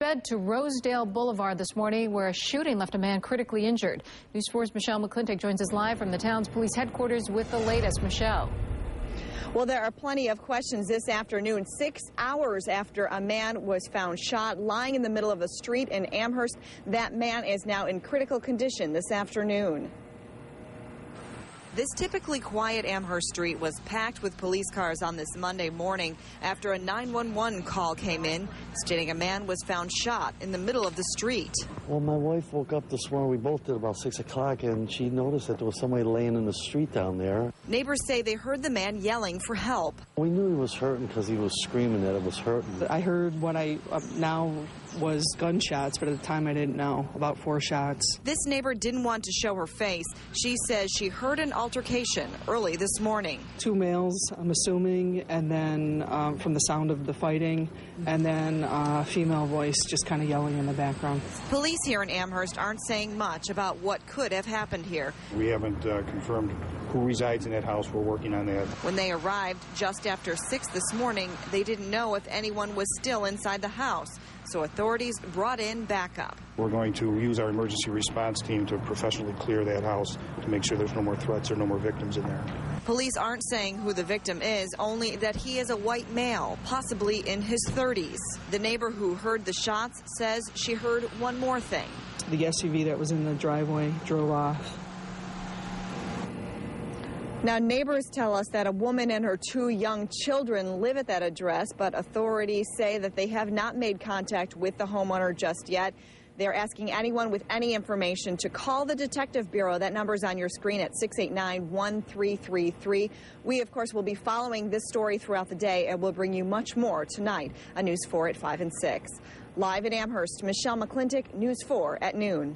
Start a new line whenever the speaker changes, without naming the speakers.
Sped to Rosedale Boulevard this morning, where a shooting left a man critically injured. News 4's Michelle McClintock joins us live from the town's police headquarters with the latest. Michelle.
Well, there are plenty of questions this afternoon, 6 hours after a man was found shot lying in the middle of a street in Amherst. That man is now in critical condition this afternoon.
This typically quiet Amherst street was packed with police cars on this Monday morning after a 911 call came in stating a man was found shot in the middle of the street.
Well, my wife woke up this morning. We both did about 6 o'clock, and she noticed that there was somebody laying in the street down there.
Neighbors say they heard the man yelling for help.
We knew he was hurting because he was screaming that it was hurting.
I heard what I now was gunshots, but at the time I didn't know, about 4 shots.
This neighbor didn't want to show her face. She says she heard an altercation early this morning.
2 males, I'm assuming, and then from the sound of the fighting, and then a female voice just kind of yelling in the background.
Police here in Amherst aren't saying much about what could have happened here.
We haven't confirmed who resides in that house. We're working on that.
When they arrived just after 6 this morning, they didn't know if anyone was still inside the house, so authorities brought in backup.
We're going to use our emergency response team to professionally clear that house to make sure there's no more threats or no more victims in there.
Police aren't saying who the victim is, only that he is a white male, possibly in his 30s. The neighbor who heard the shots says she heard one more thing.
The SUV that was in the driveway drove off.
Now, neighbors tell us that a woman and her 2 young children live at that address, but authorities say that they have not made contact with the homeowner just yet. They're asking anyone with any information to call the Detective Bureau. That number is on your screen at 689-1333. We, of course, will be following this story throughout the day, and we'll bring you much more tonight on News 4 at 5 and 6. Live in Amherst, Michelle McClintock, News 4 at noon.